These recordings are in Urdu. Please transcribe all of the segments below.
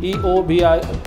EOBI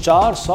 400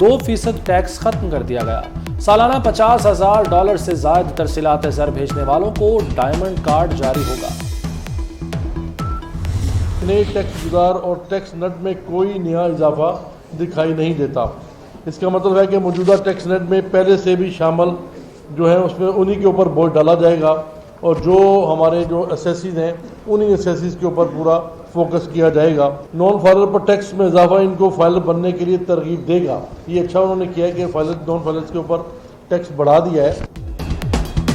2% ٹیکس ختم کر دیا گیا۔ سالانہ $50,000 سے زائد ترسیلات زر بھیجنے والوں کو ڈائمنڈ کارڈ جاری ہوگا۔ نئے ٹیکس گزار اور ٹیکس نیٹ میں کوئی نیا اضافہ دکھائی نہیں دیتا۔ اس کا مطلب ہے کہ موجودہ ٹیکس نیٹ میں پہلے سے بھی شامل جو ہیں اس میں انہی کے اوپر بوجھ ڈالا جائے گا، اور جو ہمارے جو اسیسیز ہیں انہی اسیسیز کے اوپر پورا فوکس کیا جائے گا۔ نان فائلر پر ٹیکس میں اضافہ ان کو فائلر بننے کے لیے ترغیب دے گا۔ یہ اچھا انہوں نے کیا ہے کہ نان فائلرز کے اوپر ٹیکس بڑھا دیا ہے۔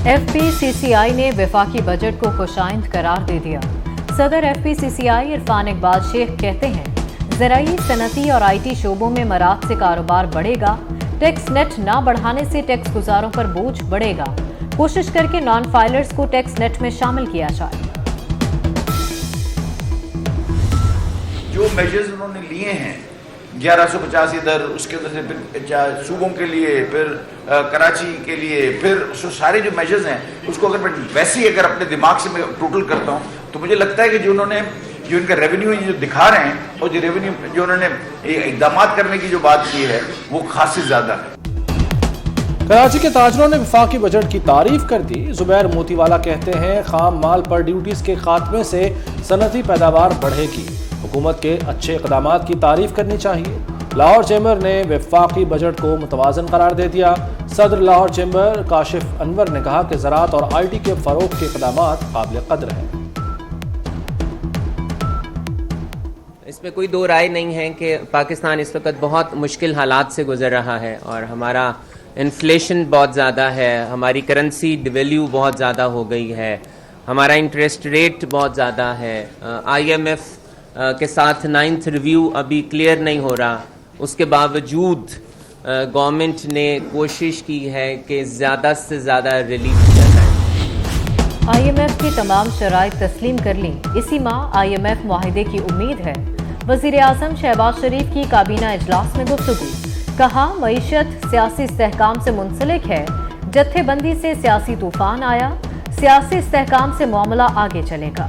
ایف پی سی سی آئی نے وفاقی بجٹ کو خوشائند قرار دے دیا۔ صدر ایف پی سی سی آئی عرفان اقبال شیخ کہتے ہیں زرعی، صنعتی اور آئی ٹی شعبوں میں مراعات سے کاروبار بڑھے گا، ٹیکس نیٹ نہ بڑھانے سے ٹیکس گزاروں پر بوجھ بڑھے گا، کوشش کر کے نان فائلرز کو ٹیکس نیٹ میں شامل کیا جائے۔ جو میجرز انہوں نے لیے ہیں 1150 ادھر، اس کے اندر سے پھر صوبوں کے لیے، پھر کراچی کے لیے، پھر سارے جو میجرز ہیں اس کو اگر میں ویسے ہی اگر اپنے دماغ سے میں ٹوٹل کرتا ہوں تو مجھے لگتا ہے کہ جو انہوں نے جو ان کا ریونیو جو دکھا رہے ہیں اور جو ریونیو جو انہوں نے اقدامات کرنے کی جو بات کی ہے وہ خاصی زیادہ ہے۔ کراچی کے تاجروں نے وفاقی بجٹ کی تعریف کر دی۔ زبیر موتی والا کہتے ہیں خام مال پر ڈیوٹیز کے خاتمے سے صنعتی پیداوار بڑھے گی، حکومت کے اچھے اقدامات کی تعریف کرنی چاہیے۔ لاہور چیمبر نے وفاقی بجٹ کو متوازن قرار دے دیا۔ صدر لاہور چیمبر کاشف انور نے کہا کہ زراعت اور آئی ٹی کے فروغ کے اقدامات قابل قدر ہیں۔ اس میں کوئی دو رائے نہیں ہے کہ پاکستان اس وقت بہت مشکل حالات سے گزر رہا ہے، اور ہمارا انفلیشن بہت زیادہ ہے، ہماری کرنسی ڈیویلیو بہت زیادہ ہو گئی ہے، ہمارا انٹرسٹ ریٹ بہت زیادہ ہے، آئی ایم ایف کے ساتھ 9th ریویو ابھی کلیئر نہیں ہو رہا۔ اس کے باوجود گورنمنٹ نے کوشش کی ہے کہ زیادہ سے زیادہ ریلیف کیا جائے۔ آئی ایم ایف کی تمام شرائط تسلیم کر لیں، اسی ماہ آئی ایم ایف معاہدے کی امید ہے۔ وزیر اعظم شہباز شریف کی کابینہ اجلاس میں گفتگو، کہا معیشت سیاسی استحکام سے منسلک ہے، جتھے بندی سے سیاسی طوفان آیا، سیاسی استحکام سے معاملہ آگے چلے گا۔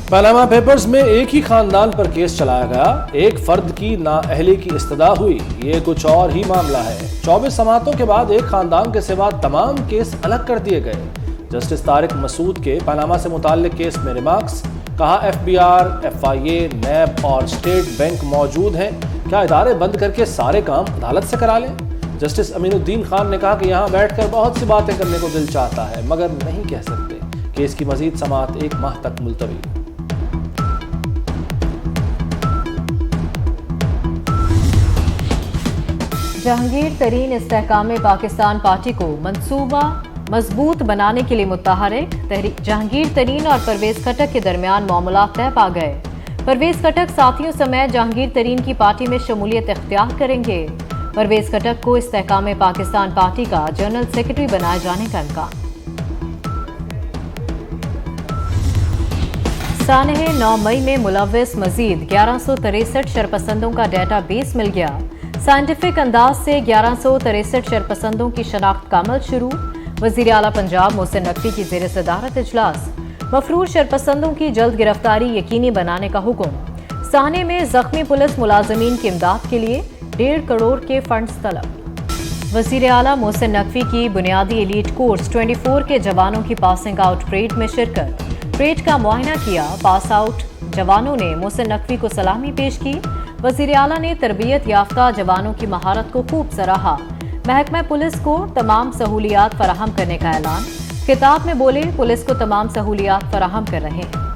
پاناما پیپرز میں ایک ہی خاندان پر کیس چلایا گیا، ایک فرد کی نااہلی کی استدعا ہوئی، یہ کچھ اور ہی معاملہ ہے۔ 24 سماعتوں کے بعد ایک خاندان کے سوا تمام کیس الگ کر دیے گئے۔ جسٹس طارق مسعود کے پاناما سے متعلق کیس میں ریمارکس، کہا F B R, F I A, NAB اور اسٹیٹ بینک موجود ہیں، کیا ادارے بند کر کے سارے کام عدالت سے کرا لیں؟ جسٹس امین الدین خان نے کہا کہ یہاں بیٹھ کر بہت سی باتیں کرنے کو دل چاہتا ہے مگر نہیں کہہ سکتے۔ کیس کی مزید سماعت 1 ماہ تک ملتوی۔ جہانگیر ترین استحکام پاکستان پارٹی کو منصوبہ مضبوط بنانے کے لیے متحرک، جہانگیر ترین اور پرویز خٹک کے درمیان معاملات طے پا گئے۔ پرویز خٹک ساتھیوں سمیت جہانگیر ترین کی پارٹی میں شمولیت اختیار کریں گے۔ پرویز خٹک کو استحکام پاکستان پارٹی کا جنرل سیکرٹری بنائے جانے کا امکان۔ سانحہ 9 مئی میں ملوث مزید 1163 شرپسندوں کا ڈیٹا بیس مل گیا۔ سائنٹیفک انداز سے 1163 شرپسندوں کی شناخت کا عمل شروع۔ وزیر اعلیٰ پنجاب محسن نقوی کی زیر صدارت اجلاس، مفرور شرپسندوں کی جلد گرفتاری یقینی بنانے کا حکم۔ سانحہ میں زخمی پولیس ملازمین کی امداد کے لیے 1.5 کروڑ کے فنڈز طلب۔ وزیر اعلیٰ محسن نقوی کی بنیادی ایلیٹ کورس 24 کے جوانوں کی پاسنگ آؤٹ پریڈ میں شرکت، پریڈ کا معائنہ کیا۔ پاس آؤٹ جوانوں نے محسن نقوی کو سلامی پیش کی۔ وزیر اعلیٰ نے تربیت یافتہ جوانوں کی مہارت کو خوب سراہا۔ محکمہ پولیس کو تمام سہولیات فراہم کرنے کا اعلان، خطاب میں بولے پولیس کو تمام سہولیات فراہم کر رہے ہیں۔